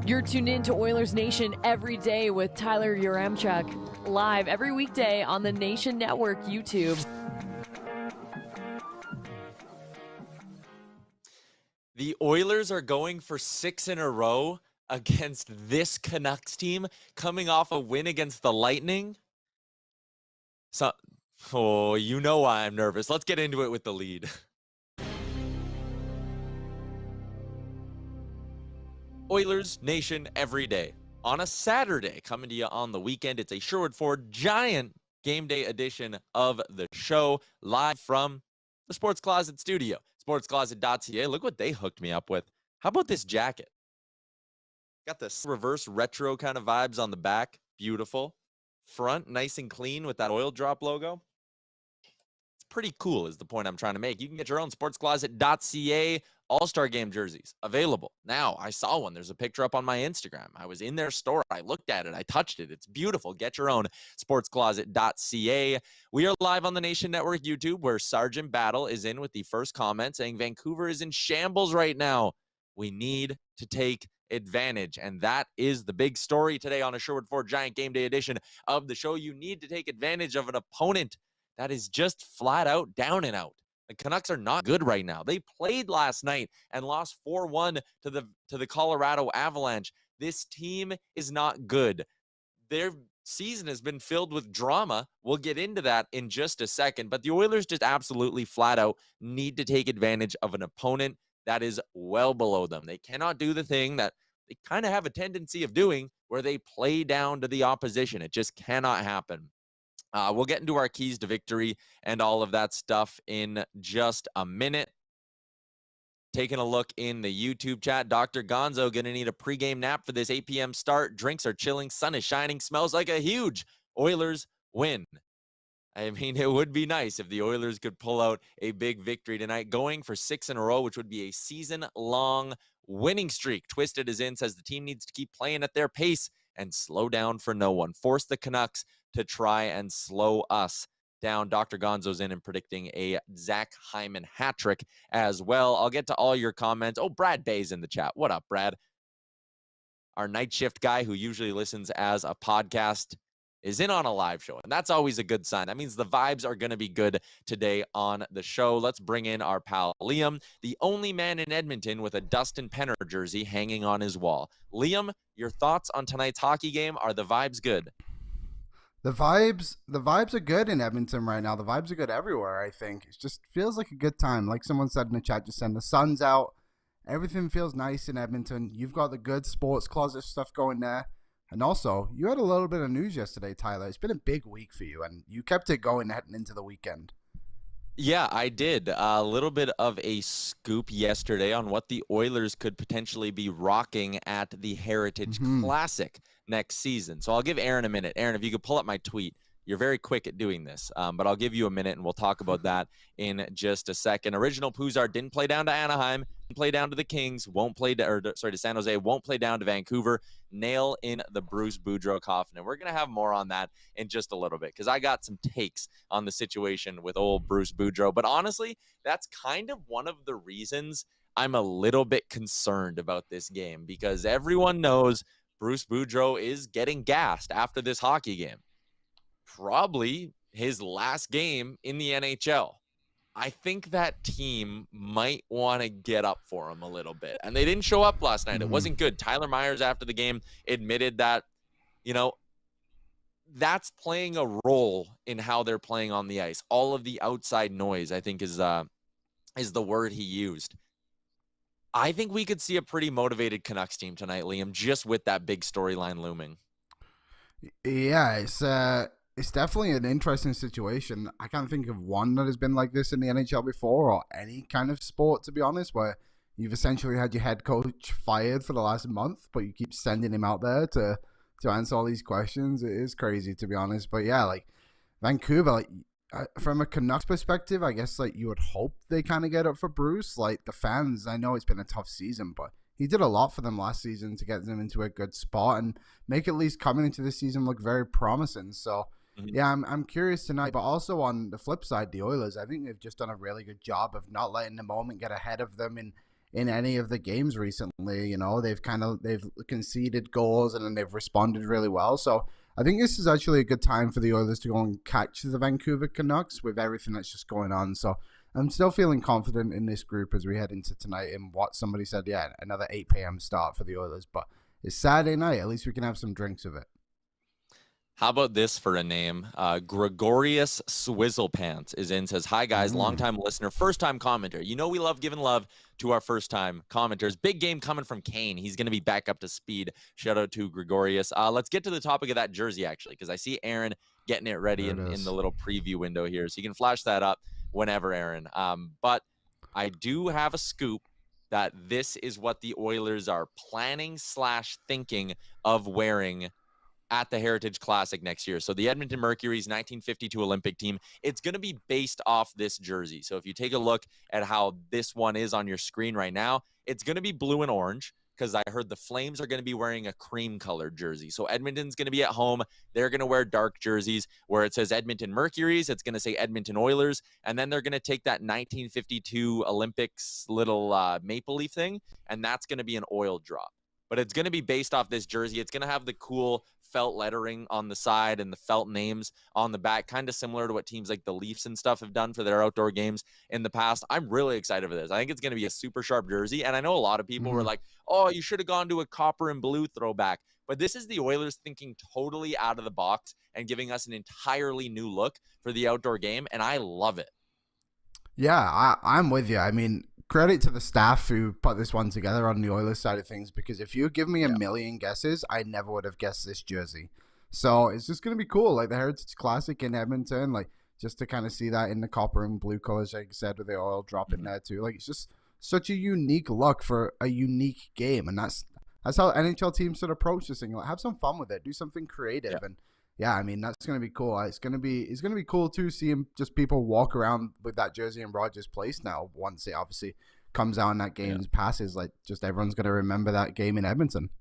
You're tuned in to Oilers Nation every day with Tyler Yaremchuk, live every weekday on the Nation Network YouTube. The Oilers are going for 6 in a row against this Canucks team, coming off a win against the Lightning. Oh, you know why I'm nervous. Let's get into it with the lead. Oilers Nation every day. On a Saturday, coming to you on the weekend. It's a Sherwood Ford giant game day edition of the show, live from the Sports Closet studio. Sportscloset.ca. Look what they hooked me up with. How about this jacket? Got this reverse retro kind of vibes on the back. Beautiful. Front, nice and clean with that oil drop logo. It's pretty cool is the point I'm trying to make. You can get your own sportscloset.ca All-Star Game jerseys available. Now, I saw one. There's a picture up on my Instagram. I was in their store. I looked at it. I touched it. It's beautiful. Get your own sportscloset.ca. We are live on the Nation Network YouTube, where Sergeant Battle is in with the first comment saying Vancouver is in shambles right now. We need to take advantage, and that is the big story today on a Sherwood Ford Giant Game Day edition of the show. You need to take advantage of an opponent that is just flat out down and out. The Canucks are not good right now. They played last night and lost 4-1 to the Colorado Avalanche. This team is not good. Their season has been filled with drama. We'll get into that in just a second, but the Oilers just absolutely flat out need to take advantage of an opponent that is well below them. They cannot do the thing that they kind of have a tendency of doing where they play down to the opposition. It just cannot happen. We'll get into our keys to victory and all of that stuff in just a minute. Taking a look in the YouTube chat, Dr. Gonzo going to need a pregame nap for this 8 p.m. start. Drinks are chilling. Sun is shining. Smells like a huge Oilers win. I mean, it would be nice if the Oilers could pull out a big victory tonight, going for 6 in a row, which would be a season-long winning streak. Twisted is in, says the team needs to keep playing at their pace and slow down for no one. Force the Canucks to try and slow us down. Dr. Gonzo's in and predicting a Zach Hyman hat trick as well. I'll get to all your comments. Oh, Brad Bay's in the chat. What up, Brad? Our night shift guy who usually listens as a podcast is in on a live show, and that's always a good sign. That means the vibes are going to be good today on the show. Let's bring in our pal Liam, the only man in Edmonton with a Dustin Penner jersey hanging on his wall. Liam, your thoughts on tonight's hockey game? Are the vibes good? The vibes are good in Edmonton right now. The vibes are good everywhere, I think. It just feels like a good time. Like someone said in the chat, just saying the sun's out. Everything feels nice in Edmonton. You've got the good sports closet stuff going there. And also, you had a little bit of news yesterday, Tyler. It's been a big week for you, and you kept it going heading into the weekend. Yeah, I did. A little bit of a scoop yesterday on what the Oilers could potentially be rocking at the Heritage Classic next season. So I'll give Aaron a minute. Aaron, if you could pull up my tweet. You're very quick at doing this, but I'll give you a minute, and we'll talk about that in just a second. Original Puzar didn't play down to Anaheim, didn't play down to the Kings, to San Jose, won't play down to Vancouver. Nail in the Bruce Boudreau coffin. And we're going to have more on that in just a little bit, because I got some takes on the situation with old Bruce Boudreau. But honestly, that's kind of one of the reasons I'm a little bit concerned about this game, because everyone knows Bruce Boudreau is getting gassed after this hockey game. Probably his last game in the NHL. I think that team might want to get up for him a little bit. And they didn't show up last night. It wasn't good. Tyler Myers, after the game, admitted that, that's playing a role in how they're playing on the ice. All of the outside noise, I think, is the word he used. I think we could see a pretty motivated Canucks team tonight, Liam, just with that big storyline looming. Yeah, it's definitely an interesting situation. I can't think of one that has been like this in the NHL before, or any kind of sport, to be honest, where you've essentially had your head coach fired for the last month, but you keep sending him out there to answer all these questions. It is crazy, to be honest. But yeah, like Vancouver, from a Canucks perspective, I guess you would hope they kind of get up for Bruce. Like the fans, I know it's been a tough season, but he did a lot for them last season to get them into a good spot and make at least coming into this season look very promising. So yeah, I'm curious tonight. But also on the flip side, the Oilers, I think they've just done a really good job of not letting the moment get ahead of them in any of the games recently. You know, they've conceded goals and then they've responded really well. So I think this is actually a good time for the Oilers to go and catch the Vancouver Canucks with everything that's just going on. So I'm still feeling confident in this group as we head into tonight. And what somebody said, yeah, another 8 p.m. start for the Oilers. But it's Saturday night. At least we can have some drinks with it. How about this for a name? Gregorius Swizzlepants is in, says, hi, guys, longtime listener, first-time commenter. You know we love giving love to our first-time commenters. Big game coming from Kane. He's going to be back up to speed. Shout out to Gregorius. Let's get to the topic of that jersey, actually, because I see Aaron getting it ready in the little preview window here. So you can flash that up whenever, Aaron. But I do have a scoop that this is what the Oilers are planning/thinking of wearing at the Heritage Classic next year. So the Edmonton Mercury's 1952 Olympic team, it's going to be based off this jersey. So if you take a look at how this one is on your screen right now, it's going to be blue and orange because I heard the Flames are going to be wearing a cream colored jersey. So Edmonton's going to be at home. They're going to wear dark jerseys where it says Edmonton Mercury's. It's going to say Edmonton Oilers. And then they're going to take that 1952 Olympics little maple leaf thing, and that's going to be an oil drop. But it's going to be based off this jersey. It's going to have the cool felt lettering on the side and the felt names on the back, kind of similar to what teams like the Leafs and stuff have done for their outdoor games in the past. I'm really excited for this. I think it's going to be a super sharp jersey. And I know a lot of people were like, oh, you should have gone to a copper and blue throwback. But this is the Oilers thinking totally out of the box and giving us an entirely new look for the outdoor game. And I love it. Yeah, I'm with you. I mean, credit to the staff who put this one together on the Oilers side of things, because if you give me a million guesses, I never would have guessed this jersey. So it's just going to be cool. Like the Heritage Classic in Edmonton, like just to kind of see that in the copper and blue colors, like I said, with the oil drop in there too. Like it's just such a unique look for a unique game. And that's how NHL teams should approach this thing. Like have some fun with it, do something creative. And yeah, I mean, that's going to be cool. It's going to be cool to see him, just people walk around with that jersey in Rogers Place now once it obviously comes out and that game passes. Like, just everyone's going to remember that game in Edmonton.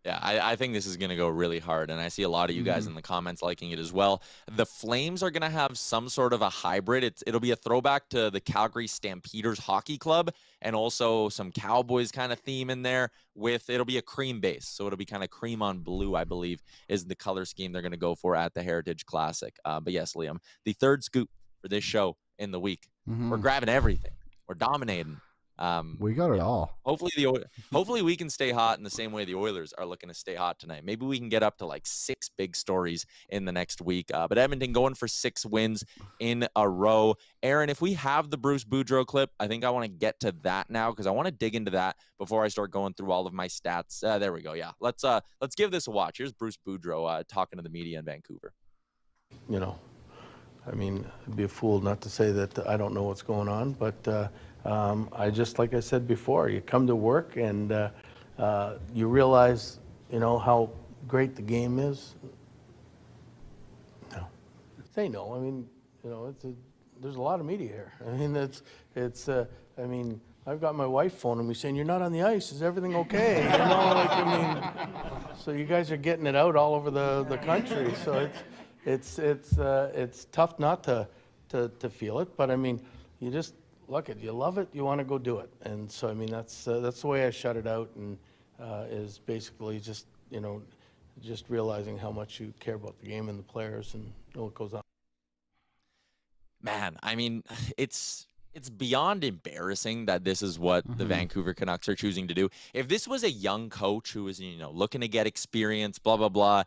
Yeah, I think this is going to go really hard, and I see a lot of you guys in the comments liking it as well. The Flames are going to have some sort of a hybrid. It'll be a throwback to the Calgary Stampeders Hockey Club, and also some Cowboys kind of theme in there. It'll be a cream base, so it'll be kind of cream on blue, I believe, is the color scheme they're going to go for at the Heritage Classic. But yes, Liam, the third scoop for this show in the week. We're grabbing everything. We're dominating. We got it all. Hopefully we can stay hot in the same way the Oilers are looking to stay hot tonight. Maybe we can get up to like 6 big stories in the next week. But Edmonton going for 6 wins in a row. Aaron, if we have the Bruce Boudreau clip, I think I want to get to that now because I want to dig into that before I start going through all of my stats. There we go. Yeah, let's give this a watch. Here's Bruce Boudreau talking to the media in Vancouver. You know, I mean, I'd be a fool not to say that I don't know what's going on, but I just, like I said before, you come to work and you realize, you know, how great the game is. No. Say no. I mean, you know, there's a lot of media here. I mean, I mean, I've got my wife phoning me saying, you're not on the ice. Is everything okay? You know, like, I mean, so you guys are getting it out all over the country. So it's tough not to feel it, but I mean, you just look at, you love it, you want to go do it. And so, I mean, that's the way I shut it out, and is basically just, you know, just realizing how much you care about the game and the players and what goes on. Man, I mean, it's beyond embarrassing that this is what the Vancouver Canucks are choosing to do. If this was a young coach who was, you know, looking to get experience, blah, blah, blah,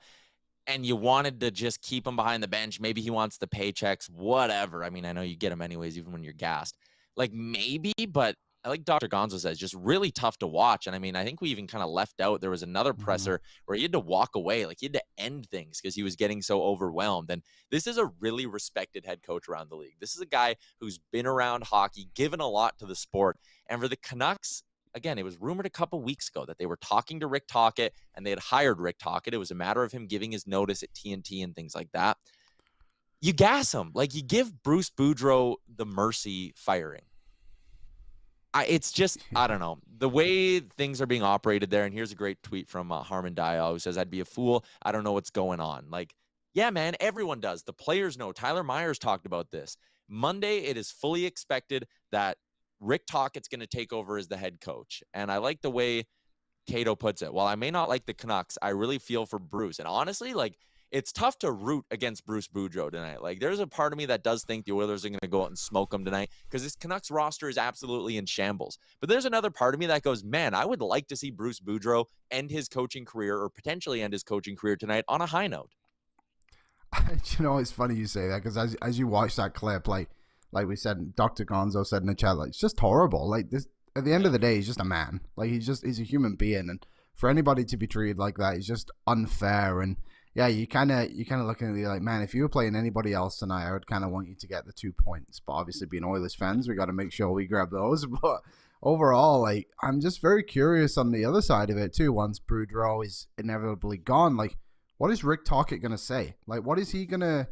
and you wanted to just keep him behind the bench, maybe he wants the paychecks, whatever. I mean, I know you get him anyways, even when you're gassed. Like, maybe, but like Dr. Gonzo says, just really tough to watch. And I mean, I think we even kind of left out, there was another presser where he had to walk away, like he had to end things because he was getting so overwhelmed. And this is a really respected head coach around the league. This is a guy who's been around hockey, given a lot to the sport. And for the Canucks, again, it was rumored a couple weeks ago that they were talking to Rick Tocchet and they had hired Rick Tocchet. It was a matter of him giving his notice at TNT and things like that. You gas him. Like, you give Bruce Boudreau the mercy firing. It's just, I don't know, the way things are being operated there. And here's a great tweet from Harmon Dial, who says, I'd be a fool. I don't know what's going on. Like, yeah, man, everyone does. The players know. Tyler Myers talked about this. Monday, it is fully expected that Rick Tocchet's going to take over as the head coach. And I like the way Cato puts it. While I may not like the Canucks, I really feel for Bruce. And honestly, like, it's tough to root against Bruce Boudreau tonight. Like, there's a part of me that does think the Oilers are going to go out and smoke them tonight because this Canucks roster is absolutely in shambles. But there's another part of me that goes, man, I would like to see Bruce Boudreau end his coaching career, or potentially end his coaching career tonight, on a high note. You know, it's funny you say that, because as you watch that clip, like we said, Dr. Gonzo said in the chat, like, it's just horrible. Like, this, at the end of the day, he's just a man. Like, he's a human being, and for anybody to be treated like that is just unfair. And yeah, you kind of looking at it like, man, if you were playing anybody else tonight, I would kind of want you to get the 2 points. But obviously, being Oilers fans, we got to make sure we grab those. But overall, like, I'm just very curious on the other side of it too. Once Boudreau is inevitably gone, like, what is Rick Tocchet gonna say? Like, what is he gonna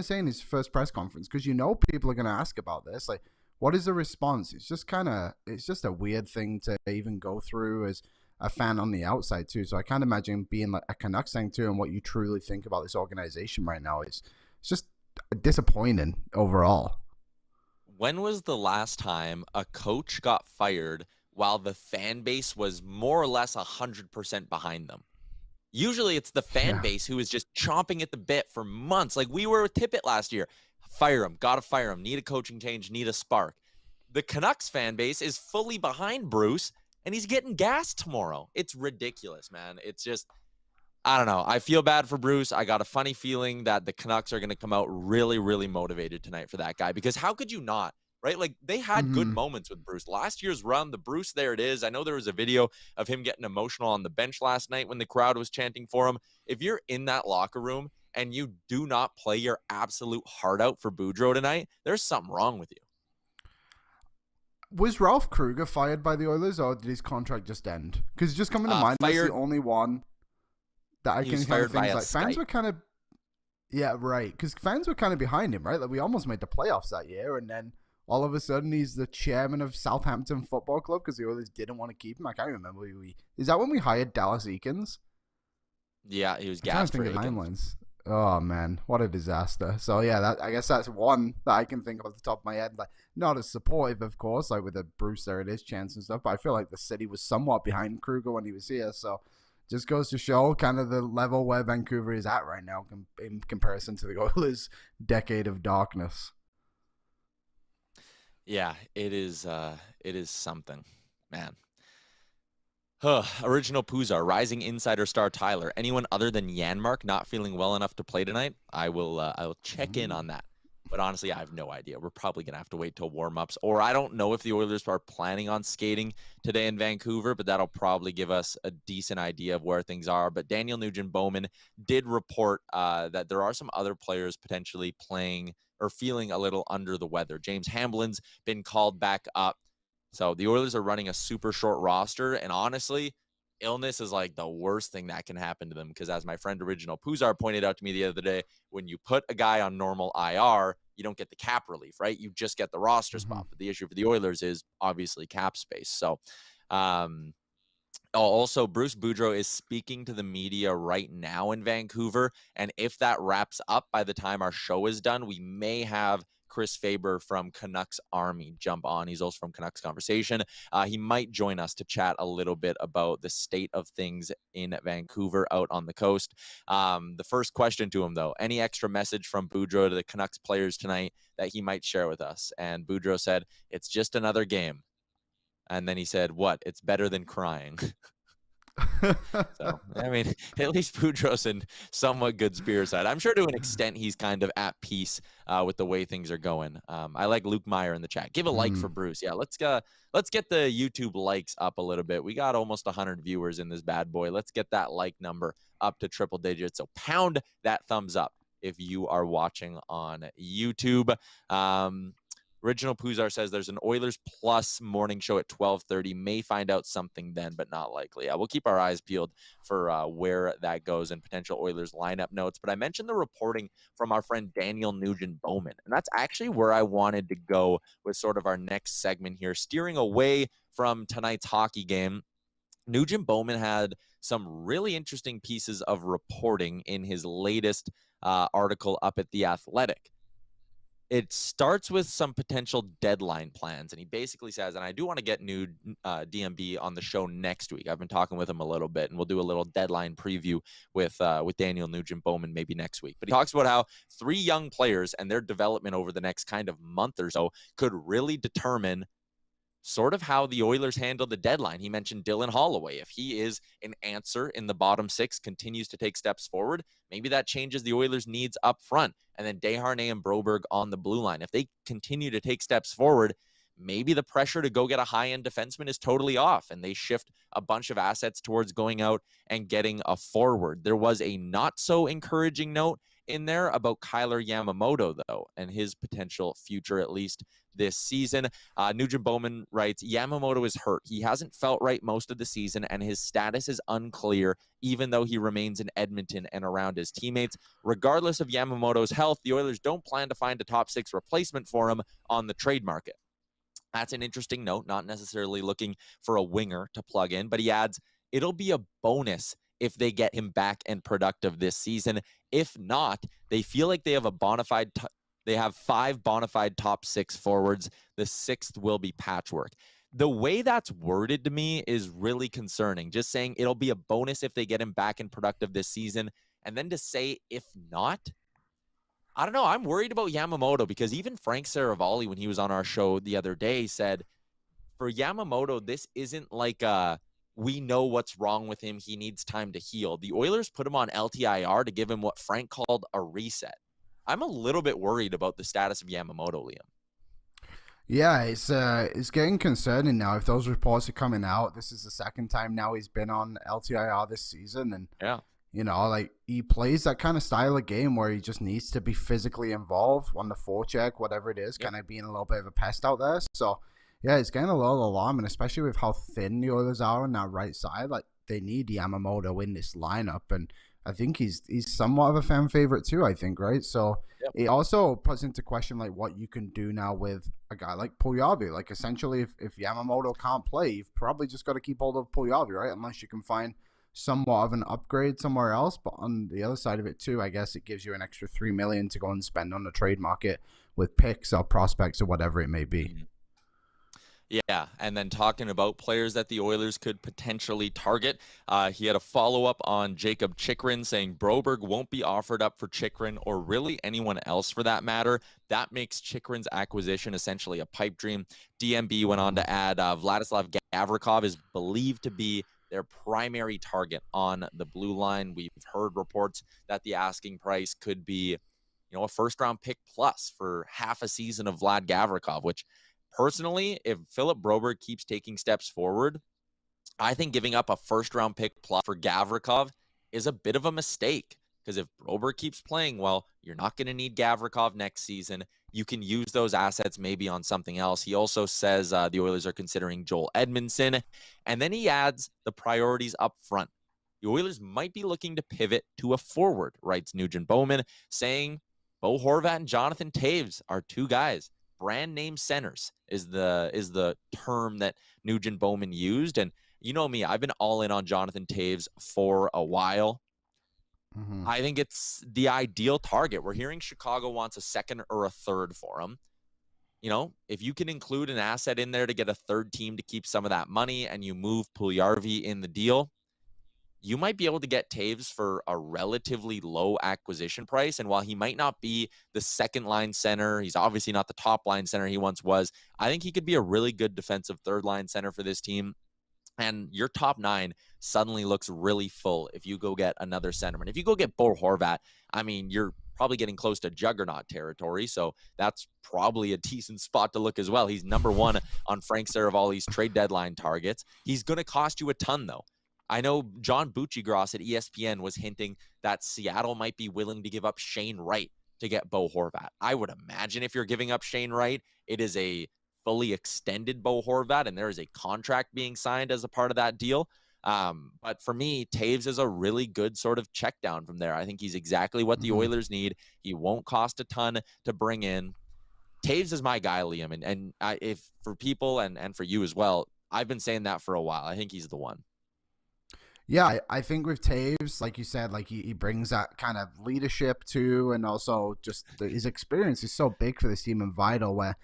say in his first press conference? Because you know people are gonna ask about this. Like, what is the response? It's just a weird thing to even go through as a fan on the outside too. So I can't imagine being like a Canucks thing too, and what you truly think about this organization right now is just disappointing overall. When was the last time a coach got fired while the fan base was more or less 100% behind them? Usually it's the fan base who is just chomping at the bit for months. Like we were with Tippett last year. Fire him. Got to fire him. Need a coaching change. Need a spark. The Canucks fan base is fully behind Bruce, and he's getting gassed tomorrow. It's ridiculous, man. It's just, I don't know. I feel bad for Bruce. I got a funny feeling that the Canucks are going to come out really, really motivated tonight for that guy, because how could you not? Right? Like, they had good moments with Bruce. Last year's run, the Bruce, there it is. I know there was a video of him getting emotional on the bench last night when the crowd was chanting for him. If you're in that locker room and you do not play your absolute heart out for Boudreau tonight, there's something wrong with you. Was Ralph Kruger fired by the Oilers, or did his contract just end? Because just coming to mind, that's the only one that I can kind of think like. Fans were kind of, yeah, right. Because fans were kind of behind him, right? Like, we almost made the playoffs that year, and then all of a sudden he's the chairman of Southampton Football Club because the Oilers didn't want to keep him. I can't remember who is that when we hired Dallas Eakins? Yeah, he was gassed for timelines. Oh man, what a disaster. So yeah, I guess that's one that I can think of off the top of my head. Like, not as supportive, of course, like with the Bruce there it is chance and stuff, but I feel like the city was somewhat behind Kruger when he was here. So just goes to show kind of the level where Vancouver is at right now in comparison to the Oilers' decade of darkness. Yeah, it is something, man. Original Puzar, rising insider star Tyler. Anyone other than Yaremchuk not feeling well enough to play tonight? I will check in on that. But honestly, I have no idea. We're probably going to have to wait till warm-ups. Or I don't know if the Oilers are planning on skating today in Vancouver, but that'll probably give us a decent idea of where things are. But Daniel Nugent-Bowman did report that there are some other players potentially playing or feeling a little under the weather. James Hamblin's been called back up. So the Oilers are running a super short roster, and honestly, illness is like the worst thing that can happen to them, because as my friend Original Puzar pointed out to me the other day, when you put a guy on normal IR, you don't get the cap relief, right? You just get the roster spot. But the issue for the Oilers is obviously cap space. So also, Bruce Boudreau is speaking to the media right now in Vancouver, and if that wraps up by the time our show is done, we may have Chris Faber from Canucks Army jump on. He's also from Canucks Conversation. He might join us to chat a little bit about the state of things in Vancouver out on the coast. The first question to him, though, any extra message from Boudreau to the Canucks players tonight that he might share with us? And Boudreau said, it's just another game. And then he said, what? It's better than crying. So, I mean, at least Boudreau's in somewhat good spirits. I'm sure to an extent he's kind of at peace with the way things are going. I like Luke Meyer in the chat. Give a like for Bruce. Yeah, let's get the YouTube likes up a little bit. We got almost 100 viewers in this bad boy. Let's get that like number up to triple digits. So pound that thumbs up if you are watching on YouTube. Original Puzar says there's an Oilers Plus morning show at 12:30. May find out something then, but not likely. We'll keep our eyes peeled for where that goes and potential Oilers lineup notes. But I mentioned the reporting from our friend Daniel Nugent-Bowman, and that's actually where I wanted to go with sort of our next segment here, steering away from tonight's hockey game. Nugent-Bowman had some really interesting pieces of reporting in his latest article up at The Athletic. it starts with some potential deadline plans. And he basically says, and I do want to get new DMB on the show next week. I've been talking with him a little bit, and we'll do a little deadline preview with Daniel Nugent-Bowman maybe next week. But he talks about how 3 young players and their development over the next kind of month or so could really determine sort of how the Oilers handle the deadline. He mentioned Dylan Holloway. If he is an answer in the bottom 6, continues to take steps forward, maybe that changes the Oilers' needs up front. And then Desharnais and Broberg on the blue line. If they continue to take steps forward, maybe the pressure to go get a high-end defenseman is totally off, and they shift a bunch of assets towards going out and getting a forward. There was a not-so-encouraging note in there about Kyler Yamamoto, though, and his potential future, at least this season. Nugent-Bowman writes, Yamamoto is hurt. He hasn't felt right most of the season, and his status is unclear, even though he remains in Edmonton and around his teammates. Regardless of Yamamoto's health, the Oilers don't plan to find a top 6 replacement for him on the trade market. That's an interesting note, not necessarily looking for a winger to plug in, but he adds, it'll be a bonus if they get him back and productive this season. If not, they feel like they have they have 5 bona fide top 6 forwards. The 6th will be patchwork. The way that's worded to me is really concerning. Just saying it'll be a bonus if they get him back and productive this season. And then to say, if not, I don't know. I'm worried about Yamamoto, because even Frank Saravalli, when he was on our show the other day, said for Yamamoto, this isn't like we know what's wrong with him. He needs time to heal. The Oilers put him on LTIR to give him what Frank called a reset. I'm a little bit worried about the status of Yamamoto, Liam. Yeah, it's getting concerning now. If those reports are coming out, this is the second time now he's been on LTIR this season, and yeah, you know, like, he plays that kind of style of game where he just needs to be physically involved on the forecheck, whatever it is, kind of being a little bit of a pest out there. So, yeah, it's getting a little alarming, especially with how thin the Oilers are on that right side. Like, they need Yamamoto in this lineup, and I think he's somewhat of a fan favorite too, I think, right? So it also puts into question, like, what you can do now with a guy like Puljujarvi. Like, essentially, if Yamamoto can't play, you've probably just got to keep hold of Puljujarvi, right? Unless you can find somewhat of an upgrade somewhere else. But on the other side of it too, I guess it gives you an extra $3 million to go and spend on the trade market with picks or prospects or whatever it may be. Yeah, and then talking about players that the Oilers could potentially target, he had a follow-up on Jacob Chychrun saying Broberg won't be offered up for Chychrun, or really anyone else for that matter. That makes Chychrun's acquisition essentially a pipe dream. DMB went on to add Vladislav Gavrikov is believed to be their primary target on the blue line. We've heard reports that the asking price could be, a first-round pick plus for half a season of Vlad Gavrikov, which personally, if Philip Broberg keeps taking steps forward, I think giving up a first-round pick plus for Gavrikov is a bit of a mistake, because if Broberg keeps playing well, you're not going to need Gavrikov next season. You can use those assets maybe on something else. He also says the Oilers are considering Joel Edmondson, and then he adds the priorities up front. The Oilers might be looking to pivot to a forward, writes Nugent-Bowman, saying Bo Horvat and Jonathan Toews are 2 guys. Brand name centers is the term that Nugent-Bowman used. And you know me, I've been all in on Jonathan Toews for a while. Mm-hmm. I think it's the ideal target. We're hearing Chicago wants a second or a third for him. If you can include an asset in there to get a third team to keep some of that money, and you move Puljujarvi in the deal, you might be able to get Toews for a relatively low acquisition price. And while he might not be the second line center, he's obviously not the top line center he once was. I think he could be a really good defensive third line center for this team. And your top 9 suddenly looks really full if you go get another centerman. If you go get Bo Horvat, I mean, you're probably getting close to juggernaut territory. So that's probably a decent spot to look as well. He's number 1 on Frank Saravalli's trade deadline targets. He's going to cost you a ton, though. I know John Buccigross at ESPN was hinting that Seattle might be willing to give up Shane Wright to get Bo Horvat. I would imagine if you're giving up Shane Wright, it is a fully extended Bo Horvat, and there is a contract being signed as a part of that deal. But for me, Toews is a really good sort of check down from there. I think he's exactly what the Oilers need. He won't cost a ton to bring in. Toews is my guy, Liam. And if for people and for you as well, I've been saying that for a while. I think he's the one. Yeah, I think with Taves, like you said, like he brings that kind of leadership too, and also just his experience is so big for this team and vital. Where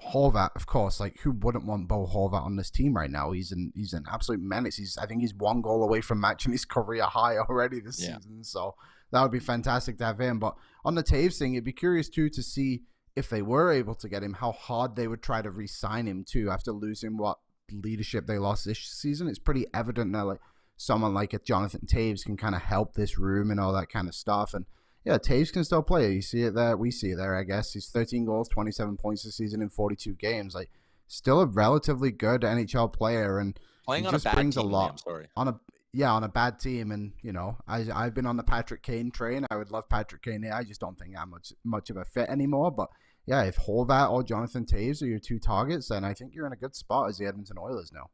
Horvat, of course, like who wouldn't want Bo Horvat on this team right now? He's an absolute menace. I think he's one goal away from matching his career high already this season. So that would be fantastic to have him. But on the Taves thing, it'd be curious too to see if they were able to get him, how hard they would try to re-sign him too after losing what leadership they lost this season. It's pretty evident that like someone like a Jonathan Taves can kind of help this room and all that kind of stuff. And yeah, Taves can still play. You see it there. We see it there, I guess. He's 13 goals, 27 points this season in 42 games. Like, still a relatively good NHL player, and Playing he on a just bad brings team, a lot I'm sorry. on a bad team. And you know, I've been on the Patrick Kane train. I would love Patrick Kane. I just don't think I'm much of a fit anymore. But yeah, if Horvat or Jonathan Taves are your two targets, then I think you're in a good spot as the Edmonton Oilers now.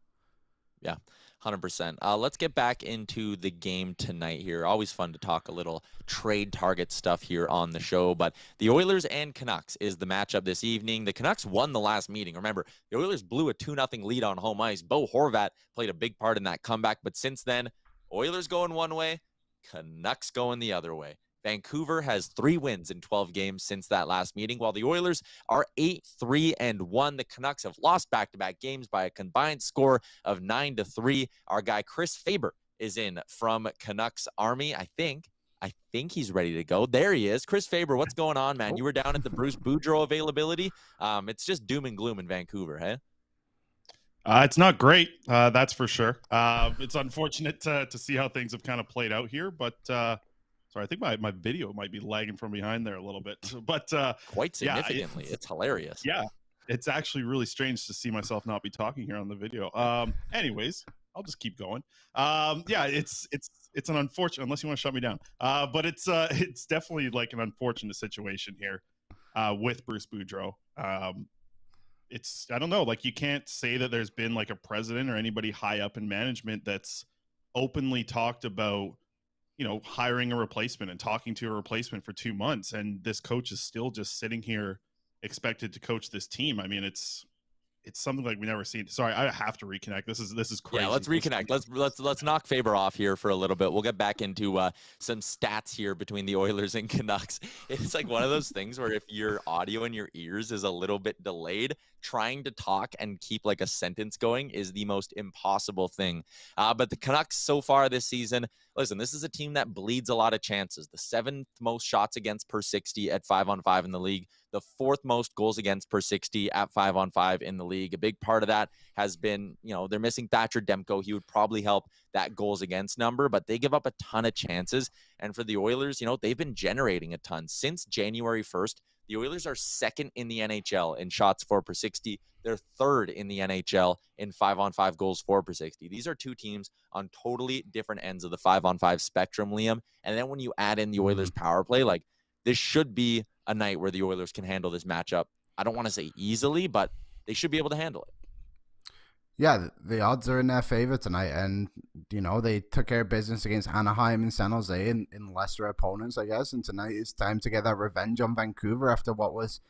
Yeah, 100%. Let's get back into the game tonight here. Always fun to talk a little trade target stuff here on the show. But the Oilers and Canucks is the matchup this evening. The Canucks won the last meeting. Remember, the Oilers blew a 2-0 lead on home ice. Bo Horvat played a big part in that comeback. But since then, Oilers going one way, Canucks going the other way. Vancouver has 3 wins in 12 games since that last meeting, while the Oilers are 8-3-1. The Canucks have lost back-to-back games by a combined score of 9-3. Our guy Chris Faber is in from Canucks Army. I think he's ready to go. There he is. Chris Faber, what's going on, man? You were down at the Bruce Boudreau availability. It's just doom and gloom in Vancouver, hey? It's not great, that's for sure. It's unfortunate to see how things have kind of played out here, but sorry, I think my video might be lagging from behind there a little bit, but quite significantly. It's hilarious. Yeah, it's actually really strange to see myself not be talking here on the video. Anyways, I'll just keep going. Yeah, it's an unfortunate, unless you want to shut me down. But it's definitely like an unfortunate situation here with Bruce Boudreau. I don't know, like you can't say that there's been like a president or anybody high up in management that's openly talked about, you know, hiring a replacement and talking to a replacement for 2 months. And this coach is still just sitting here expected to coach this team. I mean, it's something like we never seen. Sorry, I have to reconnect. This is crazy. Yeah, let's reconnect. Let's knock Faber off here for a little bit. We'll get back into some stats here between the Oilers and Canucks. It's like one of those things where if your audio in your ears is a little bit delayed, trying to talk and keep like a sentence going is the most impossible thing. But the Canucks so far this season, listen, this is a team that bleeds a lot of chances. The 7th most shots against per 60 at 5-on-5 in the league. The 4th most goals against per 60 at 5-on-5 in the league. A big part of that has been, you know, they're missing Thatcher Demko. He would probably help that goals against number, but they give up a ton of chances. And for the Oilers, you know, they've been generating a ton. Since January 1st, the Oilers are 2nd in the NHL in shots for per 60. They're 3rd in the NHL in 5-on-5 goals for per 60. These are two teams on totally different ends of the 5-on-5 spectrum, Liam. And then when you add in the Oilers power play, like this should be a night where the Oilers can handle this matchup. I don't want to say easily, but they should be able to handle it. Yeah, the odds are in their favor tonight, and you know they took care of business against Anaheim and San Jose in lesser opponents, I guess. And tonight it's time to get that revenge on Vancouver after what was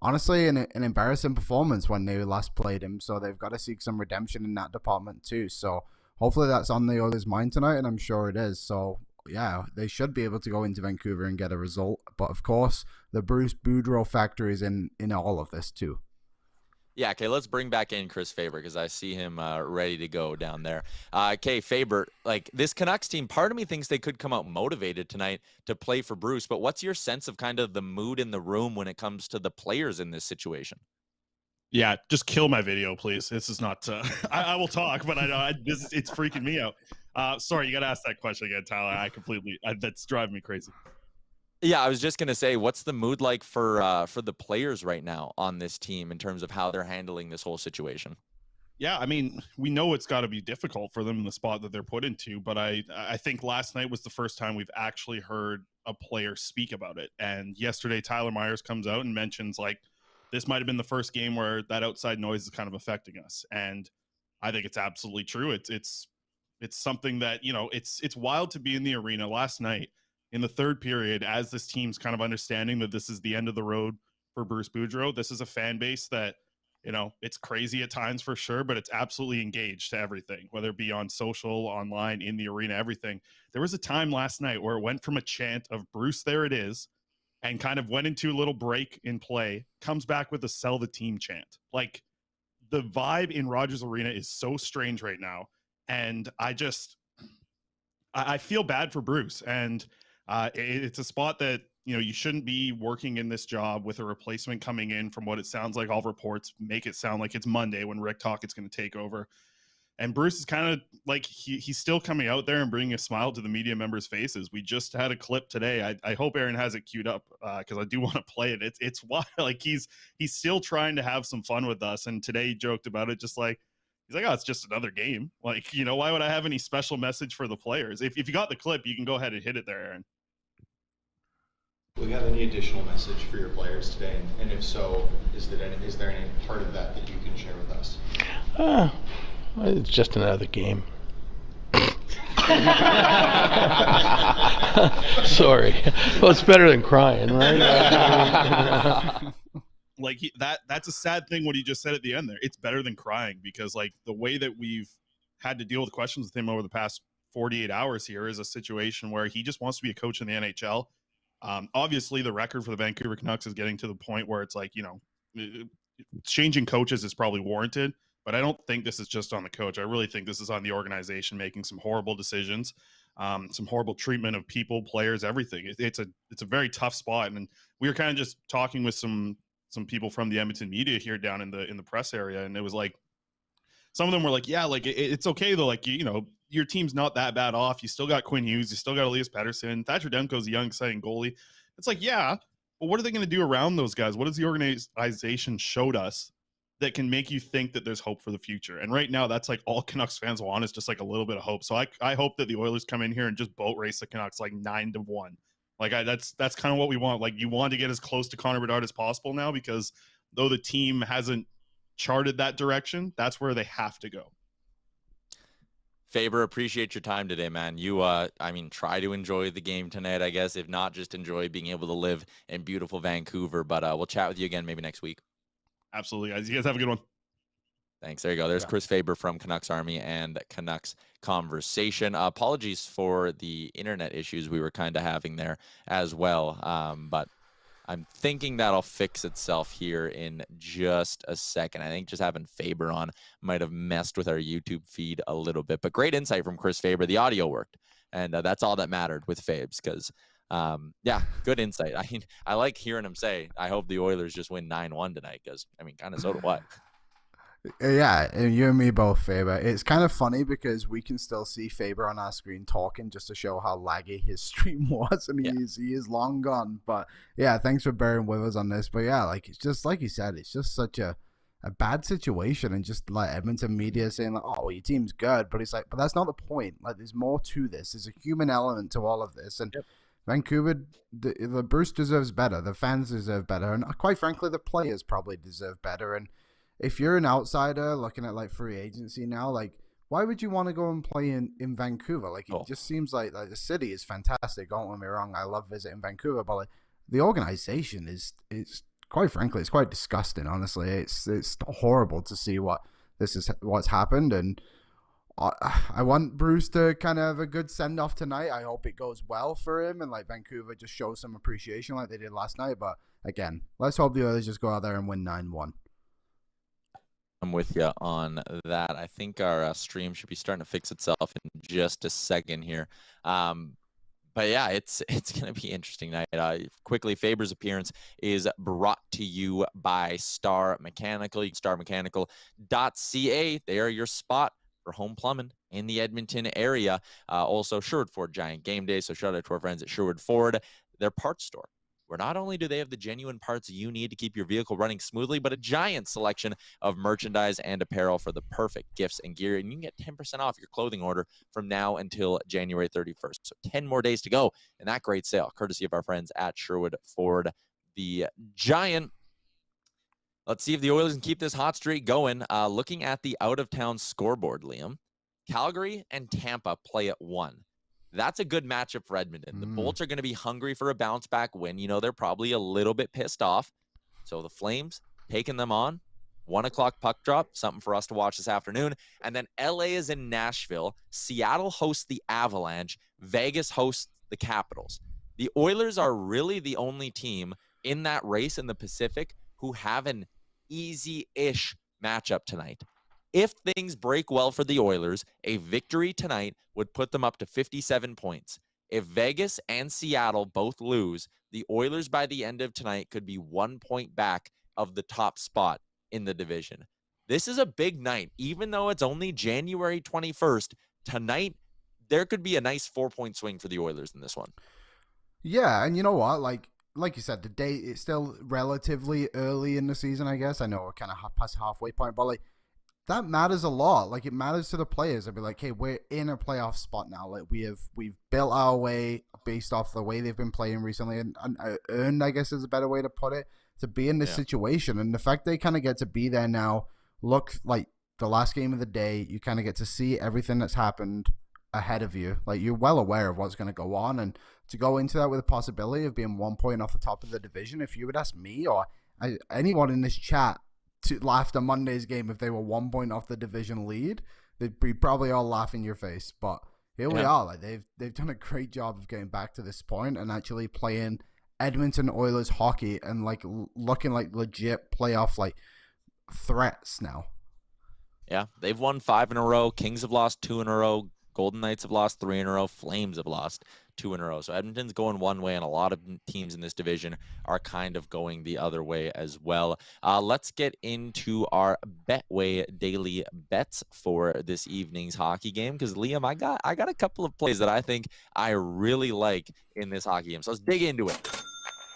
honestly an embarrassing performance when they last played him. So they've got to seek some redemption in that department too. So hopefully that's on the Oilers' mind tonight, and I'm sure it is. So yeah, they should be able to go into Vancouver and get a result. But of course, the Bruce Boudreau factor is in all of this too. Yeah, okay, let's bring back in Chris Faber because I see him ready to go down there. Okay, Faber, like this Canucks team, part of me thinks they could come out motivated tonight to play for Bruce, but what's your sense of kind of the mood in the room when it comes to the players in this situation? Yeah, just kill my video, please. This is not, I will talk, but I know it's freaking me out. Sorry, you got to ask that question again, Tyler. That's driving me crazy. Yeah, I was just going to say, what's the mood like for the players right now on this team in terms of how they're handling this whole situation? Yeah, I mean, we know it's got to be difficult for them in the spot that they're put into, but I think last night was the first time we've actually heard a player speak about it. And yesterday, Tyler Myers comes out and mentions, like, this might have been the first game where that outside noise is kind of affecting us. And I think it's absolutely true. It's something that, you know, it's wild to be in the arena last night in the third period as this team's kind of understanding that this is the end of the road for Bruce Boudreau. This is a fan base that You know, it's crazy at times for sure, but it's absolutely engaged to everything, whether it be on social, online, in the arena, everything. There was a time last night where it went from a chant of Bruce, there it is, and kind of went into a little break in play, comes back with a sell the team chant. Like, the vibe in Rogers Arena is so strange right now. And I feel bad for Bruce. And it's a spot that, you know, you shouldn't be working in this job with a replacement coming in. From what it sounds like, all reports make it sound like it's Monday when Rick Tocchet's going to take over. And Bruce is kind of like, he's still coming out there and bringing a smile to the media members' faces. We just had a clip today. I hope Aaron has it queued up because I do want to play it. It's wild. Like, he's still trying to have some fun with us. And today he joked about it, just like, he's like, oh, it's just another game. Like, you know, why would I have any special message for the players? If you got the clip, you can go ahead and hit it there, Aaron. Will you have any additional message for your players today? And if so, is there any part of that you can share with us? It's just another game. Sorry. Well, it's better than crying, right? Like, that's a sad thing what he just said at the end there. It's better than crying, because like the way that we've had to deal with questions with him over the past 48 hours here is a situation where he just wants to be a coach in the NHL. Obviously the record for the Vancouver Canucks is getting to the point where it's like, you know, changing coaches is probably warranted, but I don't think this is just on the coach. I really think this is on the organization making some horrible decisions, some horrible treatment of people, players, everything. It's a very tough spot. And we were kind of just talking with some people from the Edmonton media here down in the press area, and it was like, some of them were like, yeah, like it's okay though. Like, you know, your team's not that bad off. You still got Quinn Hughes. You still got Elias Pettersson. Thatcher Demko's a young, exciting goalie. It's like, yeah, but what are they going to do around those guys? What has the organization showed us that can make you think that there's hope for the future? And right now, that's like all Canucks fans want, is just like a little bit of hope. So I hope that the Oilers come in here and just boat race the Canucks like 9-1. Like, that's kind of what we want. Like, you want to get as close to Connor Bedard as possible now, because though the team hasn't charted that direction, that's where they have to go. Faber, appreciate your time today, man. You, I mean, try to enjoy the game tonight, I guess. If not, just enjoy being able to live in beautiful Vancouver. But we'll chat with you again maybe next week. Absolutely, guys. You guys have a good one. Thanks. There you go. There's Chris Faber from Canucks Army and Canucks Conversation. Apologies for the internet issues we were kind of having there as well. But I'm thinking that'll fix itself here in just a second. I think just having Faber on might have messed with our YouTube feed a little bit. But great insight from Chris Faber. The audio worked. And that's all that mattered with Fabes, because, yeah, good insight. I mean, I like hearing him say, I hope the Oilers just win 9-1 tonight, because, I mean, kind of so do I. Yeah, and you and me both, Faber. It's kind of funny because we can still see Faber on our screen talking, just to show how laggy his stream was, and he is long gone. But yeah, thanks for bearing with us on this. But yeah, like, it's just like you said, it's just such a bad situation, and just like Edmonton media saying like, oh, your team's good, but it's like, but that's not the point. Like, there's more to this. There's a human element to all of this, and Vancouver, the Bruce deserves better. The fans deserve better, and quite frankly, the players probably deserve better. And if you're an outsider looking at like free agency now, like, why would you want to go and play in Vancouver? Like, it just seems like the city is fantastic. Don't get me wrong, I love visiting Vancouver, but like, the organization is quite frankly, it's quite disgusting. Honestly, it's horrible to see what's happened, and I want Bruce to kind of have a good send off tonight. I hope it goes well for him, and like Vancouver just shows some appreciation like they did last night. But again, let's hope the others just go out there and win 9-1. I'm with you on that. I think our stream should be starting to fix itself in just a second here. But yeah, it's going to be interesting night. Quickly, Faber's appearance is brought to you by Star Mechanical. You can starmechanical.ca. They are your spot for home plumbing in the Edmonton area. Also, Sherwood Ford Giant Game Day. So shout out to our friends at Sherwood Ford, their parts store, where not only do they have the genuine parts you need to keep your vehicle running smoothly, but a giant selection of merchandise and apparel for the perfect gifts and gear. And you can get 10% off your clothing order from now until January 31st. So 10 more days to go in that great sale, courtesy of our friends at Sherwood Ford the Giant. Let's see if the Oilers can keep this hot streak going. Looking at the out-of-town scoreboard, Liam, Calgary and Tampa play at 1. That's a good matchup for Edmonton. The Bolts are going to be hungry for a bounce-back win. You know, they're probably a little bit pissed off. So the Flames taking them on, 1 o'clock puck drop, something for us to watch this afternoon. And then LA is in Nashville. Seattle hosts the Avalanche. Vegas hosts the Capitals. The Oilers are really the only team in that race in the Pacific who have an easy-ish matchup tonight. If things break well for the Oilers, a victory tonight would put them up to 57 points. If Vegas and Seattle both lose, the Oilers by the end of tonight could be 1 point back of the top spot in the division. This is a big night. Even though it's only January 21st, tonight there could be a nice 4-point swing for the Oilers in this one. Yeah, and you know what? Like you said, the day it's still relatively early in the season, I guess. I know we're kind of past halfway point, but like that matters a lot. Like it matters to the players. I'd be like, hey, we're in a playoff spot now. Like we've built our way based off the way they've been playing recently, and earned, I guess is a better way to put it, to be in this situation. And the fact they kind of get to be there now, look like the last game of the day, you kind of get to see everything that's happened ahead of you. Like you're well aware of what's going to go on, and to go into that with a possibility of being 1 point off the top of the division, if you would ask me or anyone in this chat to after Monday's game, if they were 1 point off the division lead, they'd be probably all laughing in your face. But here we are. Like they've done a great job of getting back to this point and actually playing Edmonton Oilers hockey and like looking like legit playoff like threats now. Yeah, they've won 5 in a row. Kings have lost 2 in a row. Golden Knights have lost 3 in a row. Flames have lost 2 in a row. So Edmonton's going one way, and a lot of teams in this division are kind of going the other way as well. Let's get into our Betway daily bets for this evening's hockey game, because Liam, I got a couple of plays that I think I really like in this hockey game. So let's dig into it.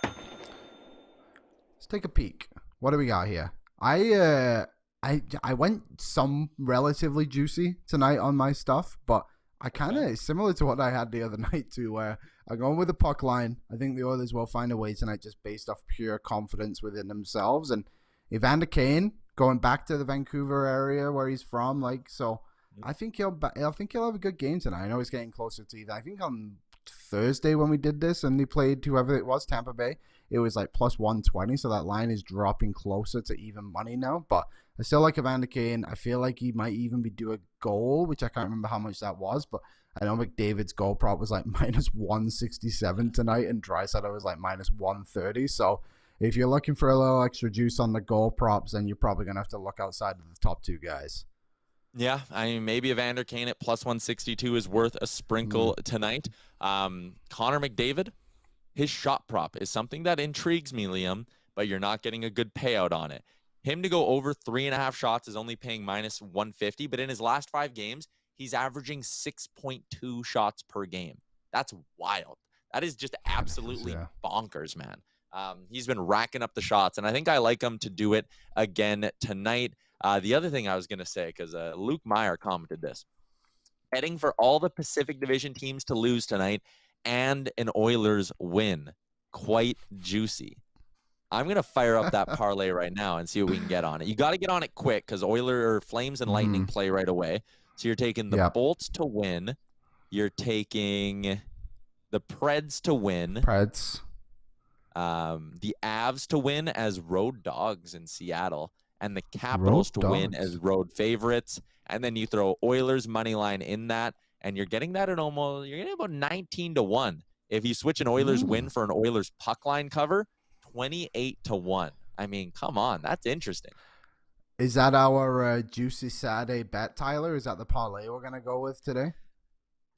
Let's take a peek. What do we got here? I went some relatively juicy tonight on my stuff, but I kind of similar to what I had the other night too, where I'm going with the puck line. I think the Oilers will find a way tonight just based off pure confidence within themselves. And Evander Kane going back to the Vancouver area where he's from, like, so I think he'll have a good game tonight. I know he's getting closer to either. I think on Thursday when we did this and he played whoever it was, Tampa Bay, it was like plus 120, so that line is dropping closer to even money now. But I still like Evander Kane. I feel like he might even be due a goal, which I can't remember how much that was, but I know McDavid's goal prop was like minus 167 tonight, and Draisaitl was like minus 130. So if you're looking for a little extra juice on the goal props, then you're probably going to have to look outside of the top two guys. Yeah, I mean, maybe Evander Kane at plus 162 is worth a sprinkle tonight. Connor McDavid, his shot prop is something that intrigues me, Liam, but you're not getting a good payout on it. Him to go over 3.5 shots is only paying minus 150, but in his last 5 games, he's averaging 6.2 shots per game. That's wild. That is just absolutely bonkers, man. He's been racking up the shots, and I think I like him to do it again tonight. The other thing I was going to say, because Luke Meyer commented this, betting for all the Pacific Division teams to lose tonight and an Oilers win. Quite juicy. I'm going to fire up that parlay right now and see what we can get on it. You got to get on it quick because Flames and Lightning play right away. So you're taking the Bolts to win. You're taking the Preds to win. The Avs to win as road dogs in Seattle. And the Capitals to win as road favorites. And then you throw Oilers money line in that. And you're getting that at you're getting about 19-1. If you switch an Oilers win for an Oilers puck line cover, 28-1. I mean, come on. That's interesting. Is that our juicy Saturday bet, Tyler? Is that the parlay we're going to go with today?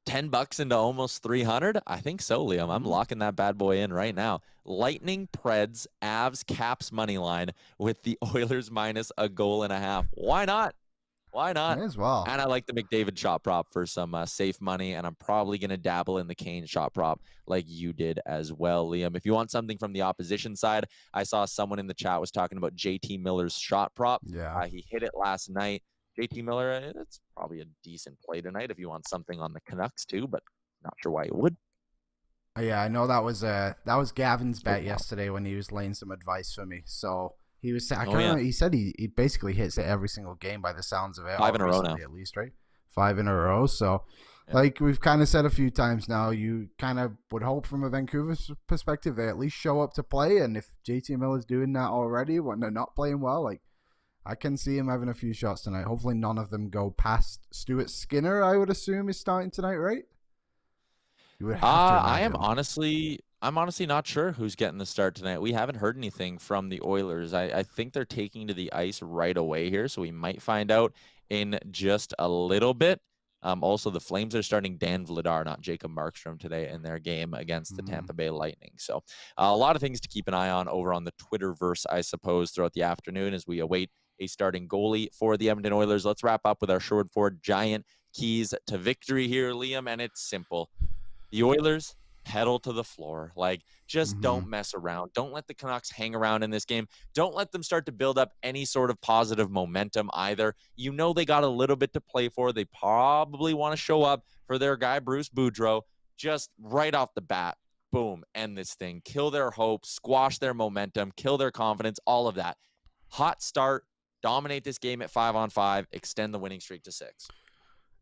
$10 into almost 300? I think so, Liam. I'm locking that bad boy in right now. Lightning, Preds, Avs, Caps money line with the Oilers minus a goal and a half. Why not? Why not? May as well. And I like the McDavid shot prop for some safe money, and I'm probably going to dabble in the Kane shot prop like you did as well, Liam. If you want something from the opposition side, I saw someone in the chat was talking about JT Miller's shot prop. Yeah. He hit it last night. JT Miller, that's probably a decent play tonight if you want something on the Canucks too, but not sure why you would. Yeah, I know that was Gavin's bet yesterday when he was laying some advice for me. So he was he said he basically hits it every single game by the sounds of it. 5 in a row now. At least, right? 5 in a row. So like we've kind of said a few times now, you kind of would hope from a Vancouver perspective they at least show up to play, and if JT Miller's doing that already when they're not playing well, like I can see him having a few shots tonight. Hopefully none of them go past Stuart Skinner, I would assume, is starting tonight, right? You would have to I'm imagine. honestly not sure who's getting the start tonight. We haven't heard anything from the Oilers. I think they're taking to the ice right away here, so we might find out in just a little bit. Also, the Flames are starting Dan Vladar, not Jacob Markstrom, today in their game against the Tampa Bay Lightning. So a lot of things to keep an eye on over on the Twitterverse, I suppose, throughout the afternoon as we await a starting goalie for the Edmonton Oilers. Let's wrap up with our Sherwood Ford giant keys to victory here, Liam, and it's simple. The Oilers pedal to the floor. Like, just don't mess around. Don't let the Canucks hang around in this game. Don't let them start to build up any sort of positive momentum either. You know they got a little bit to play for. They probably want to show up for their guy, Bruce Boudreau. Just right off the bat, boom, end this thing. Kill their hopes, squash their momentum, kill their confidence, all of that. Hot start, dominate this game at 5-on-5, extend the winning streak to 6.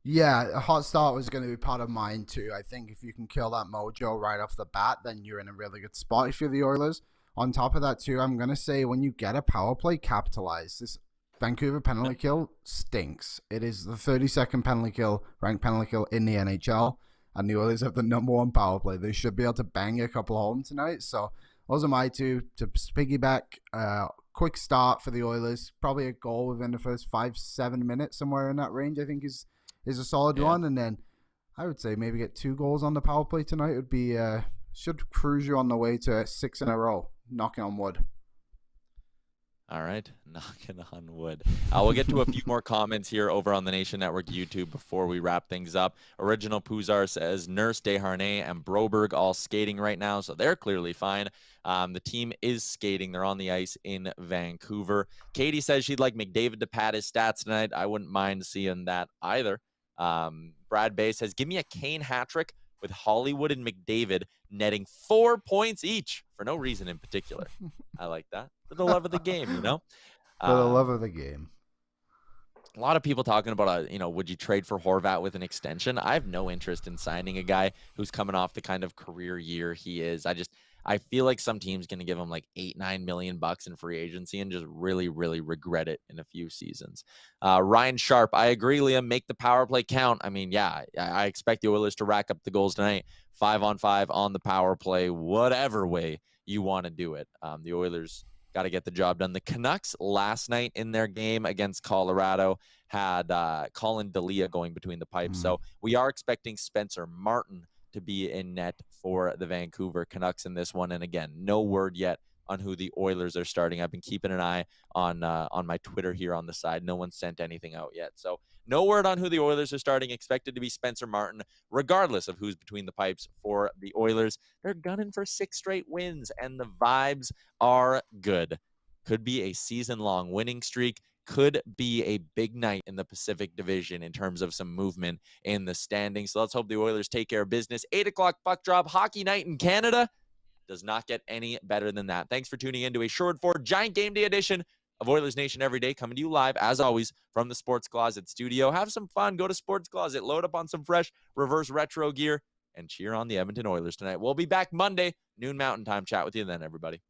Yeah, a hot start was going to be part of mine too. I think if you can kill that mojo right off the bat, then you're in a really good spot if you're the Oilers. On top of that too, I'm going to say when you get a power play, capitalize. This Vancouver penalty kill stinks. It is the 32nd ranked penalty kill in the NHL, and the Oilers have the #1 power play. They should be able to bang a couple home tonight. So those are my two to piggyback. Quick start for the Oilers. Probably a goal within the first 5-7 minutes, somewhere in that range, I think is a solid one. And then I would say maybe get 2 goals on the power play tonight would be should cruise you on the way to 6 in a row. Knocking on wood. All right, knocking on wood. We'll get to a few more comments here over on the Nation Network YouTube before we wrap things up. Original Puzar says Nurse, Desharnais, and Broberg all skating right now, so they're clearly fine. The team is skating. They're on the ice in Vancouver. Katie says she'd like McDavid to pad his stats tonight. I wouldn't mind seeing that either. Brad Bay says, give me a Kane hat trick with Hollywood and McDavid netting 4 points each for no reason in particular. I like that. For the love of the game, you know? For the love of the game. A lot of people talking about, would you trade for Horvat with an extension? I have no interest in signing a guy who's coming off the kind of career year he is. I feel like some team's going to give him like $8-9 million in free agency and just really, really regret it in a few seasons. Ryan Sharp, I agree, Liam. Make the power play count. I mean, yeah, I expect the Oilers to rack up the goals tonight. 5-on-5 on the power play, whatever way you want to do it. The Oilers got to get the job done. The Canucks last night in their game against Colorado had Colin Delia going between the pipes. So we are expecting Spencer Martin to be in net for the Vancouver Canucks in this one. And again, no word yet on who the Oilers are starting. I've been keeping an eye on my Twitter here on the side. No one sent anything out yet. So no word on who the Oilers are starting. Expected to be Spencer Martin, regardless of who's between the pipes for the Oilers. They're gunning for 6 straight wins, and the vibes are good. Could be a season-long winning streak. Could be a big night in the Pacific Division in terms of some movement in the standings. So let's hope the Oilers take care of business. 8 o'clock puck drop, hockey night in Canada. Does not get any better than that. Thanks for tuning in to a Sherwood Ford Giant Game Day edition of Oilers Nation Everyday, coming to you live, as always, from the Sports Closet studio. Have some fun. Go to Sports Closet. Load up on some fresh reverse retro gear and cheer on the Edmonton Oilers tonight. We'll be back Monday, noon Mountain Time. Chat with you then, everybody.